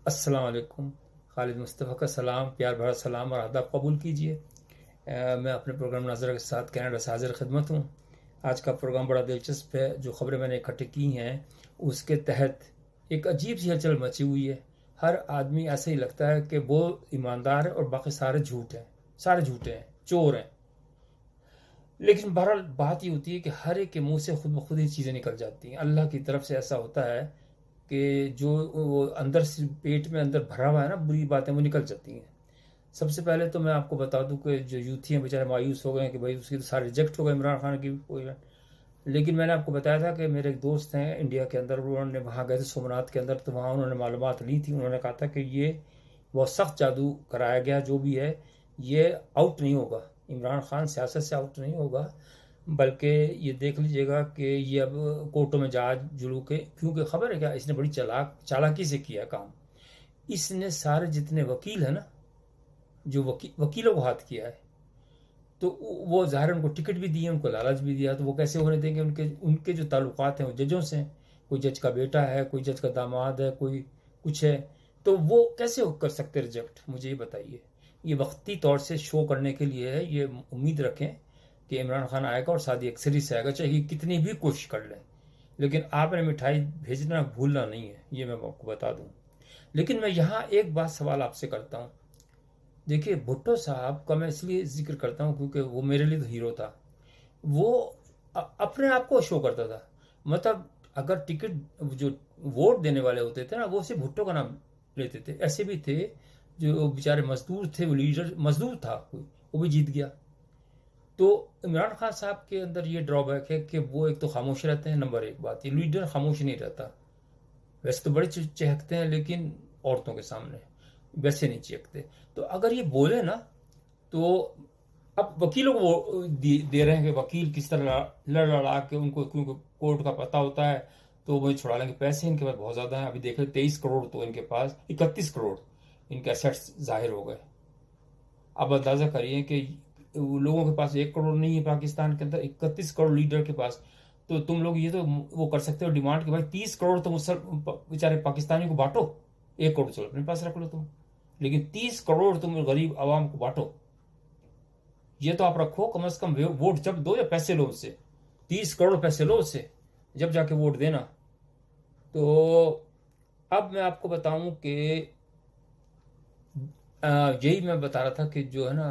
अस्सलाम वालेकुम। खालिद मुस्तफ़ा का सलाम, प्यार भरा सलाम और आदाब कबूल कीजिए। मैं अपने प्रोग्राम नाज़रा के साथ कनाडा से हाज़िर खिदमत हूँ। आज का प्रोग्राम बड़ा दिलचस्प है। जो खबरें मैंने इकट्ठी की हैं उसके तहत एक अजीब सी हलचल मची हुई है। हर आदमी ऐसे ही लगता है कि वो ईमानदार है और बाकी सारे झूठ हैं, सारे झूठे हैं, चोर हैं। लेकिन बहरहाल बात ये होती है कि हर एक के मुंह से खुद ब खुद ही चीज़ें निकल जाती हैं। अल्लाह की तरफ से ऐसा होता है कि जो वो अंदर से पेट में अंदर भरा हुआ है ना, बुरी बातें वो निकल जाती हैं। सबसे पहले तो मैं आपको बता दूं कि जो यूथी हैं बेचारे मायूस हो गए हैं कि भाई उसकी तो सारे रिजेक्ट हो गए इमरान खान की कोई। लेकिन मैंने आपको बताया था कि मेरे एक दोस्त हैं इंडिया के अंदर, उन्होंने वहाँ गए थे सोमनाथ के अंदर, तो वहाँ उन्होंने मालूमात ली थी। उन्होंने कहा था कि ये बहुत सख्त जादू कराया गया, जो भी है ये आउट नहीं होगा। इमरान खान सियासत से आउट नहीं होगा, बल्कि ये देख लीजिएगा कि ये अब कोर्टों में जा जुलू के, क्योंकि खबर है क्या, इसने बड़ी चालाकी से किया काम। इसने सारे जितने वकील है ना, जो वकीलों को हाथ किया है, तो वो ज़ाहिर उनको टिकट भी दिए, उनको लालच भी दिया, तो वो कैसे होने देंगे। उनके उनके जो ताल्लुकात हैं वो जजों से हैं। कोई जज का बेटा है, कोई जज का दामाद है, कोई कुछ है, तो वो कैसे कर सकते रिजेक्ट, मुझे ये बताइए। ये वक्ती तौर से शो करने के लिए है। ये उम्मीद रखें कि इमरान खान आएगा और शादी अक्सरी से आएगा, चाहे कितनी भी कोशिश कर लें। लेकिन आपने मिठाई भेजना भूलना नहीं है, ये मैं आपको बता दूं। लेकिन मैं यहाँ एक बात सवाल आपसे करता हूँ। देखिए, भुट्टो साहब का मैं इसलिए जिक्र करता हूँ क्योंकि वो मेरे लिए तो हीरो था। वो अपने आप को शो करता था। मतलब अगर टिकट जो वोट देने वाले होते थे ना, वो सिर्फ भुट्टो का नाम लेते थे। ऐसे भी थे जो बेचारे मजदूर थे, वो लीडर मजदूर था कोई, वो भी जीत गया। तो इमरान खान साहब के अंदर ये ड्रॉबैक है कि वो एक तो खामोश रहते हैं। नंबर एक बात, ये लीडर खामोश नहीं रहता। वैसे तो बड़े चहकते हैं, लेकिन औरतों के सामने वैसे नहीं चहकते। तो अगर ये बोले ना, तो अब वकीलों को वो दे रहे हैं कि वकील किस तरह लड़ लड़ा के उनको, क्योंकि कोर्ट का पता होता है, तो वो छुड़ा लेंगे। पैसे इनके पास बहुत ज़्यादा हैं। अभी देख रहे 23 करोड़, तो इनके पास 31 करोड़ इनके एसेट्स जाहिर हो गए। अब अंदाज़ा करिए कि लोगों के पास 1 करोड़ नहीं है पाकिस्तान के अंदर, 31 करोड़ लीडर के पास। तो तुम लोग ये तो वो कर सकते हो डिमांड कि भाई 30 करोड़ तुम बेचारे पाकिस्तानी को बांटो। 1 करोड़ चलो अपने पास रख लो तुम, लेकिन 30 करोड़ तुम गरीब आवाम को बांटो। ये तो आप रखो, कम से कम वोट जब दो या पैसे लो उससे, 30 करोड़ पैसे लो उससे, जब जाके वोट देना। तो अब मैं आपको बताऊं कि यही मैं बता रहा था कि जो है ना,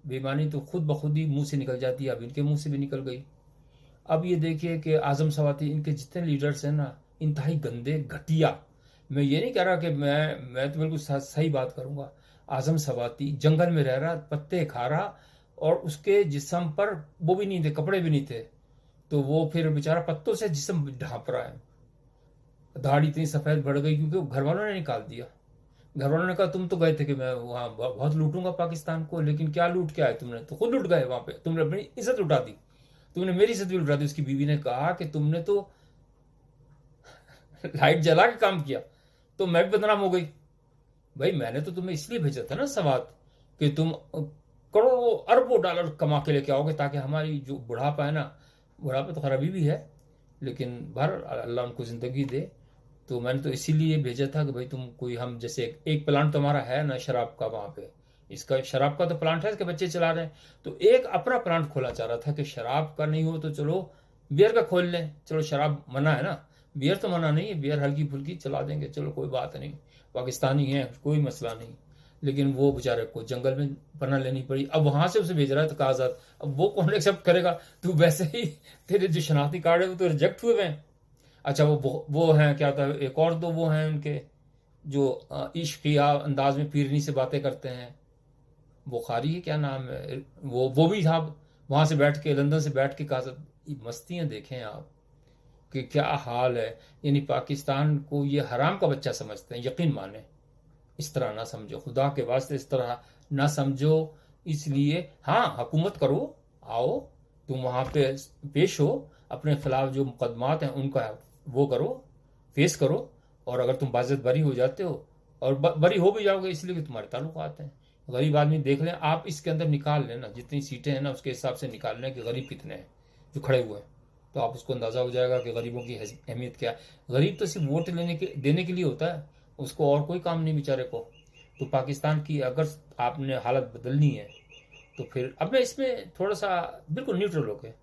बेईमानी तो खुद ब खुद ही मुंह से निकल जाती है। अब इनके मुंह से भी निकल गई। अब ये देखिए कि आजम सवाती, इनके जितने लीडर्स हैं ना, इंतहाई गंदे, घटिया। मैं ये नहीं कह रहा कि मैं तो बिल्कुल सही बात करूंगा। आजम सवाती जंगल में रह रहा, पत्ते खा रहा, और उसके जिस्म पर वो भी नहीं थे, कपड़े भी नहीं थे, तो वो फिर बेचारा पत्तों से जिस्म ढांप रहा है। दाढ़ी इतनी सफेद बढ़ गई क्योंकि घर वालों ने निकाल दिया। घर वालों ने कहा तुम तो गए थे कि मैं वहां बहुत लूटूंगा पाकिस्तान को, लेकिन क्या लूट के आए तुमने, तो खुद लुट गए वहां पे। तुमने अपनी इज्जत लुटा दी, तुमने मेरी इज्जत भी लुटा दी। उसकी बीवी ने कहा कि तुमने तो लाइट जला के काम किया, तो मैं भी बदनाम हो गई। भाई मैंने तो तुम्हें इसलिए भेजा था ना सवात, कि तुम करोड़ों अरबों डॉलर कमा के लेके आओगे, ताकि हमारी जो बुढ़ापा है ना, बुढ़ापा तो खराबी भी है, लेकिन भर अल्लाह उनको जिंदगी दे। तो मैंने तो इसीलिए भेजा था कि भाई तुम कोई, हम जैसे एक प्लांट तो हमारा है ना शराब का वहां पे, इसका शराब का तो प्लांट है, इसके बच्चे चला रहे हैं। तो एक अपना प्लांट खोला जा रहा था कि शराब का नहीं हो तो चलो बियर का खोल लें। चलो शराब मना है ना, बियर तो मना नहीं है, बियर हल्की फुल्की चला देंगे, चलो कोई बात नहीं, पाकिस्तानी है, कोई मसला नहीं। लेकिन वो बेचारे को जंगल में पनाह लेनी पड़ी। अब वहां से उसे भेज रहा है तो कागजात, अब वो कौन एक्सेप्ट करेगा। तू वैसे ही तेरे जो शनाख्ती कार्ड है वो तो रिजेक्ट हुए हैं। अच्छा वो हैं क्या था, एक और दो वो हैं उनके जो इश्किया अंदाज में पीरनी से बातें करते हैं। बुखारी है क्या नाम है, वो भी था। वहां से बैठ के, लंदन से बैठ के कहा, मस्तियां देखें आप कि क्या हाल है। यानी पाकिस्तान को ये हराम का बच्चा समझते हैं, यकीन माने। इस तरह ना समझो, खुदा के वास्ते इस तरह ना समझो। इसलिए हाँ, हुकूमत करो, आओ, तुम वहां पे पेश हो, अपने खिलाफ जो मुकदमात हैं उनका वो करो, फेस करो। और अगर तुम बाज़त बरी हो जाते हो, और बरी हो भी जाओगे इसलिए कि तुम्हारे ताल्लुकात हैं। गरीब आदमी देख लें आप, इसके अंदर निकाल लेना जितनी सीटें हैं ना, उसके हिसाब से निकाल लें कि गरीब कितने हैं जो खड़े हुए हैं। तो आप उसको अंदाज़ा हो जाएगा कि गरीबों की अहमियत क्या है। गरीब तो सिर्फ वोट देने के लिए होता है। उसको और कोई काम नहीं बेचारे को। तो पाकिस्तान की अगर आपने हालत बदलनी है तो फिर अब मैं इसमें थोड़ा सा बिल्कुल न्यूट्रल होकर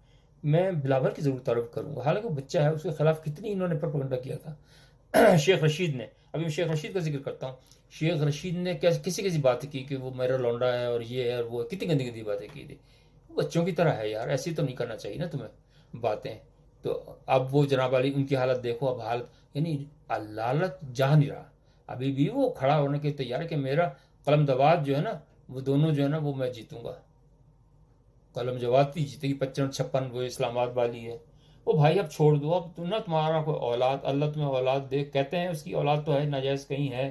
मैं बिलावल की ज़रूर तारीफ करूँगा। हालांकि वो बच्चा है, उसके खिलाफ कितनी इन्होंने प्रोपेगेंडा किया था। शेख रशीद ने, अभी मैं शेख रशीद का जिक्र करता हूँ, शेख रशीद ने क्या किसी किसी बात की कि वो मेरा लौंडा है और ये है और वो, कितनी गंदी गंदी बातें की थी। बच्चों की तरह है यार, ऐसी तो नहीं करना चाहिए ना तुम्हें बातें। तो अब वो जनाब वाली उनकी हालत देखो, अब हालत यानी लालच जा नहीं रहा। अभी भी वो खड़ा होने के तैयार है कि मेरा कलम दवात जो है ना, वो दोनों जो है ना वो मैं जीतूंगा। कलम जवाब ही जीतेगी 55-56, वो इस्लामाबाद वाली है। वो भाई अब छोड़ दो, अब तुम ना, तुम्हारा कोई औलाद, अल्लाह तुम्हें औलाद दे, कहते हैं उसकी औलाद तो है, नाजायज़ कहीं है।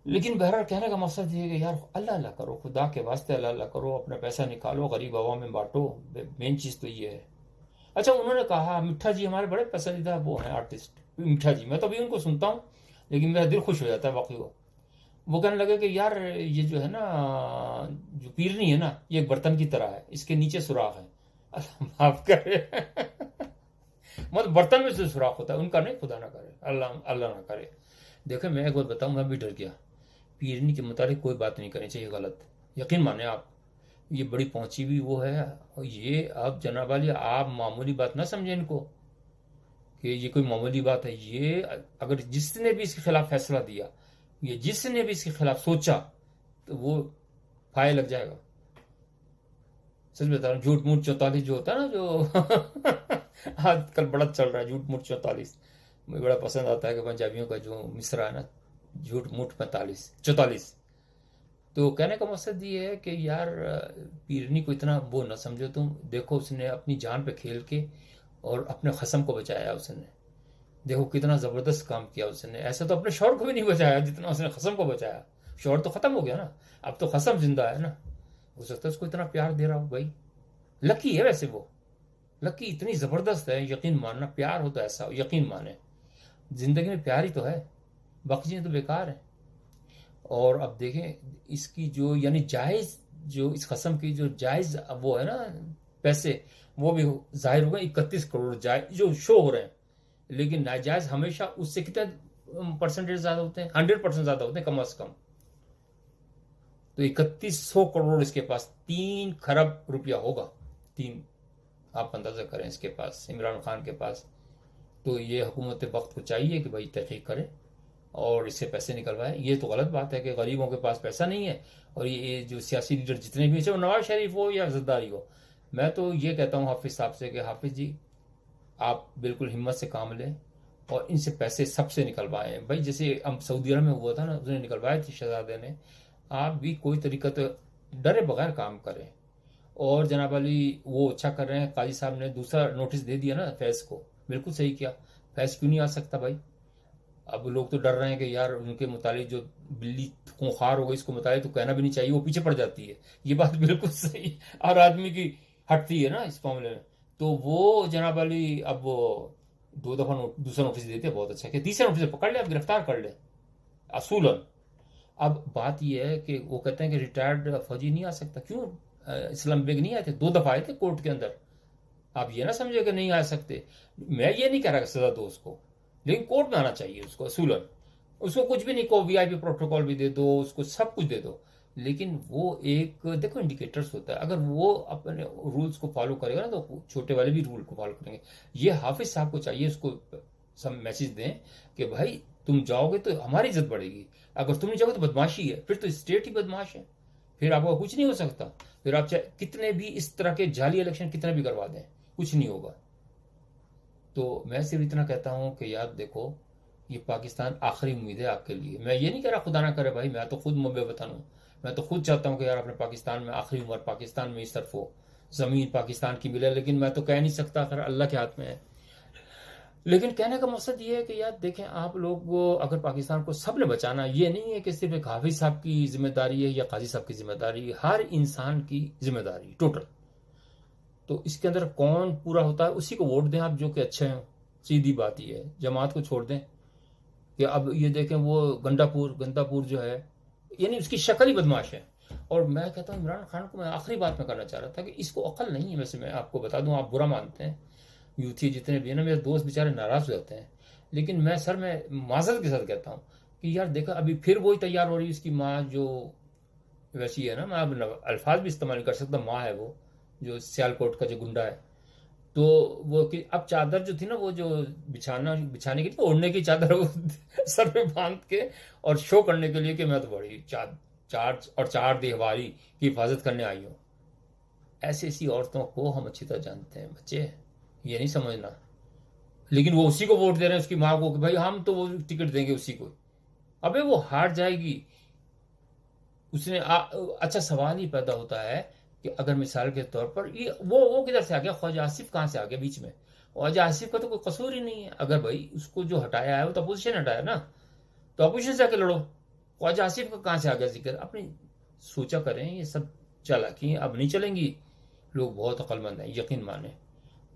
लेकिन बहरहाल कहने का मकसद ये है कि यार अल्लाह अल्लाह करो, खुदा के वास्ते अल्लाह अल्लाह करो, अपना पैसा निकालो, गरीब आवाम में बांटो। मेन चीज़ तो ये है। अच्छा, उन्होंने कहा, मिठा जी हमारे बड़े पसंदीदा वो हैं आर्टिस्ट, मिठा जी, मैं तो अभी उनको सुनता हूँ लेकिन मेरा दिल खुश हो जाता है वाकई। वो कहने लगे कि यार ये जो है ना, जो पीरनी है ना, ये एक बर्तन की तरह है, इसके नीचे सुराख है। अल्लाह माफ करे। मतलब बर्तन में से सुराख होता है, उनका नहीं, खुदा ना करे, अल्लाह अल्लाह ना करे। देखो मैं एक बात बताऊं, मैं भी डर गया। पीरनी के मुताबिक कोई बात नहीं करनी चाहिए गलत, यकीन माने आप। ये बड़ी पहुंची हुई वो है, और ये अब जनाब वाली आप मामूली बात ना समझें इनको कि ये कोई मामूली बात है। ये अगर जिसने भी इसके खिलाफ फैसला दिया, ये जिसने भी इसके खिलाफ सोचा, तो वो फायर लग जाएगा। सच बता रहा हूँ, झूठ मूठ 44 जो होता है ना, जो आजकल बड़ा चल रहा है, झूठ मूठ 44, मुझे बड़ा पसंद आता है कि पंजाबियों का जो मिसरा है ना, झूठ मूठ 45-44। तो कहने का मकसद ये है कि यार पीरनी को इतना वो ना समझो तुम। देखो उसने अपनी जान पे खेल के और अपने खसम को बचाया उसने। देखो कितना ज़बरदस्त काम किया उसने। ऐसा तो अपने शौहर को भी नहीं बचाया जितना उसने खसम को बचाया। शौहर तो ख़त्म हो गया ना, अब तो खसम जिंदा है ना। हो सकता है उसको इतना प्यार दे रहा हो भाई। लकी है वैसे वो, लकी इतनी ज़बरदस्त है, यकीन मानना। प्यार हो तो ऐसा हो, यकीन माने ज़िंदगी में प्यार ही तो है, बाकी चीज़ें तो बेकार है। और अब देखें इसकी जो यानी जायज़, जो इस कसम की जो जायज़ वो है ना पैसे, वो भी जाहिर हो गए 31 करोड़ जायज़ जो शो हो रहे हैं। लेकिन नाजायज़ हमेशा उससे कितने परसेंटेज ज़्यादा होते हैं, 100% ज़्यादा होते हैं कम अज़ कम। तो 3100 करोड़ इसके पास, 3 खरब रुपया होगा। 3, आप अंदाज़ा करें इसके पास, इमरान खान के पास। तो ये हुकूमत वक्त को चाहिए कि भाई तहकीक करे और इससे पैसे निकलवाए। ये तो गलत बात है कि गरीबों के पास पैसा नहीं है। और ये जो सियासी लीडर जितने भी, चाहे नवाज शरीफ हो या जरदारी हो, मैं तो ये कहता हूँ हाफिज साहब से कि हाफिज जी आप बिल्कुल हिम्मत से काम लें और इनसे पैसे सबसे निकलवाएं। भाई जैसे अब सऊदी अरब में हुआ था ना, उसने निकलवाए थे शहजादे ने। आप भी कोई तरीका तो डरे बगैर काम करें। और जनाब अली वो अच्छा कर रहे हैं, काजी साहब ने दूसरा नोटिस दे दिया ना फैज़ को, बिल्कुल सही किया। फैज़ क्यों नहीं आ सकता भाई? अब लोग तो डर रहे हैं कि यार उनके मुतालिक जो बिल्ली खूंखार हो गई, इसको मुतालिक तो कहना भी नहीं चाहिए, वो पीछे पड़ जाती है। ये बात बिल्कुल सही, हर आदमी की हटती है ना इस मामले में। तो वो जनाब अली अब वो 2 दफ़ा दूसरा नोटिस देते, बहुत अच्छा कि तीसरा नोटिस पकड़ ले, अब गिरफ्तार कर ले असूलन। अब बात यह है कि वो कहते हैं कि रिटायर्ड फौजी नहीं आ सकता। क्यों? इस्लाम बेग नहीं आए थे, 2 दफ़ा आए थे कोर्ट के अंदर। आप ये ना समझे कि नहीं आ सकते। मैं ये नहीं कह रहा कि सजा दो उसको, लेकिन कोर्ट में आना चाहिए उसको असूलन। उसको कुछ भी नहीं कहो, वीआईपी प्रोटोकॉल भी दे दो, उसको सब कुछ दे दो, लेकिन वो एक देखो इंडिकेटर्स होता है। अगर वो अपने रूल्स को फॉलो करेगा ना, तो छोटे वाले भी रूल को फॉलो करेंगे। ये हाफिज साहब को चाहिए उसको सब मैसेज दें कि भाई तुम जाओगे तो हमारी इज्जत बढ़ेगी, अगर तुम नहीं जाओगे तो बदमाशी है, फिर तो स्टेट ही बदमाश है, फिर आपको कुछ नहीं हो सकता। फिर आप चाहे कितने भी इस तरह के जाली इलेक्शन कितने भी करवा दें, कुछ नहीं होगा। तो मैं सिर्फ इतना कहता हूँ कि यार देखो, ये पाकिस्तान आखिरी उम्मीद है आपके लिए। मैं ये नहीं कह रहा खुदा ना करे भाई, मैं तो खुद मुंबई वतन हूँ। मैं तो खुद चाहता हूँ कि यार अपने पाकिस्तान में आखिरी उम्र पाकिस्तान में इस तरफ हो, ज़मीन पाकिस्तान की मिले, लेकिन मैं तो कह नहीं सकता, खैर अल्लाह के हाथ में है। लेकिन कहने का मकसद ये है कि यार देखें आप लोग, अगर पाकिस्तान को सब ने बचाना, ये नहीं है कि सिर्फ एक हाफिज साहब की जिम्मेदारी है या काजी साहब की जिम्मेदारी है, हर इंसान की जिम्मेदारी टोटल। तो इसके अंदर कौन पूरा होता है, उसी को वोट दें आप जो कि अच्छे हैं। सीधी बात ये है, जमात को छोड़ दें। कि अब ये देखें वो गंदापुर जो है, यानी उसकी शक्ल ही बदमाश है। और मैं कहता हूँ इमरान खान को मैं आखिरी बात में करना चाह रहा था कि इसको अकल नहीं है। वैसे मैं आपको बता दूं, आप बुरा मानते हैं, यूथी जितने भी है ना, मेरे दोस्त बेचारे नाराज हो जाते हैं, लेकिन मैं सर मैं माजरत के साथ कहता हूँ कि यार देखा अभी फिर वही तैयार हो रही है, उसकी माँ जो वैसी है ना, मैं अब अल्फाज भी इस्तेमाल नहीं कर सकता, माँ है वो, जो सियालकोट का जो गुंडा है। तो वो कि अब चादर जो थी ना, वो जो बिछाने की थी, ओढ़ने की चादर वो सर पे बांध के और शो करने के लिए कि मैं तो बड़ी चार देहवारी की हिफाजत करने आई हूँ। ऐसी ऐसी औरतों को हम अच्छी तरह जानते हैं बच्चे, ये नहीं समझना। लेकिन वो उसी को वोट दे रहे हैं, उसकी माँ को, कि भाई हम तो वो टिकट देंगे उसी को। अबे वो हार जाएगी। उसने अच्छा सवाल ही पैदा होता है कि अगर मिसाल के तौर पर ये वो किधर से आ गया, ख्वाजा आसिफ कहाँ से आ गया बीच में? ख्वाजा आसिफ का तो कोई कसूर ही नहीं है। अगर भाई उसको जो हटाया है वो तो अपोजिशन हटाया ना, तो अपोजिशन से आके लड़ो। ख्वाजा आसिफ का कहाँ से आ गया जिक्र? अपनी सोचा करें, ये सब चालाकी अब नहीं चलेंगी। लोग बहुत अक्लमंद हैं, यकीन माने।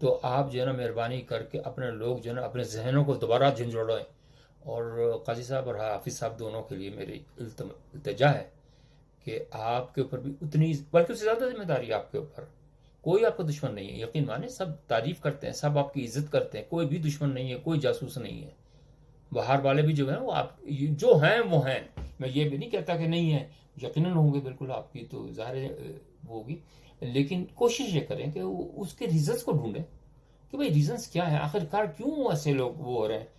तो आप जो है ना मेहरबानी करके अपने लोग जो है ना अपने जहनों को दोबारा झंझोड़ें। और काजी साहब और हाफिज साहब दोनों के लिए मेरी इल्तजा है कि आपके ऊपर भी उतनी, बल्कि उससे ज़्यादा जिम्मेदारी है आपके ऊपर। कोई आपका दुश्मन नहीं है, यकीन माने। सब तारीफ करते हैं, सब आपकी इज्जत करते हैं, कोई भी दुश्मन नहीं है, कोई जासूस नहीं है। बाहर वाले भी जो है वो आप जो हैं वो हैं। मैं ये भी नहीं कहता कि नहीं है, यकीनन होंगे, बिल्कुल आपकी तो ज़ाहिर वो होगी। लेकिन कोशिश ये करें कि उसके रीजंस को ढूंढें कि भाई रीजंस क्या है, आखिरकार क्यों ऐसे लोग वो हो रहे हैं।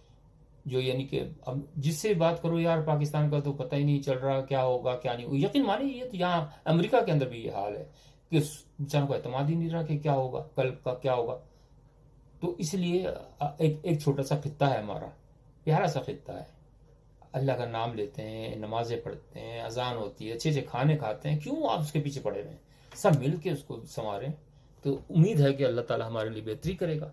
जो यानी कि अब जिससे बात करो यार, पाकिस्तान का तो पता ही नहीं चल रहा क्या होगा क्या नहीं। यकीन माने ये तो यहाँ अमेरिका के अंदर भी ये हाल है कि इंसान को एतमाद ही नहीं रहा कि क्या होगा, कल का क्या होगा। तो इसलिए एक छोटा सा खित्ता है हमारा, प्यारा सा खित्ता है। अल्लाह का नाम लेते हैं, नमाजें पढ़ते हैं, अजान होती है, अच्छे अच्छे खाने खाते हैं, क्यों आप उसके पीछे पड़े रहें? सब मिल के उसको संवारें। तो उम्मीद है कि अल्लाह ताला हमारे लिए बेहतरी करेगा।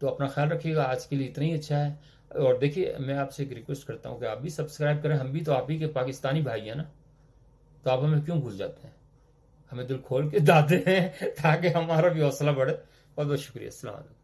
तो अपना ख्याल रखिएगा। आज के लिए इतना ही अच्छा है। और देखिए, मैं आपसे एक रिक्वेस्ट करता हूँ कि आप भी सब्सक्राइब करें। हम भी तो आप ही के पाकिस्तानी भाई हैं ना, तो आप हमें क्यों भूल जाते हैं? हमें दिल खोल के दाते हैं ताकि हमारा भी हौसला बढ़े। बहुत बहुत शुक्रिया। अस्सलाम वालेकुम।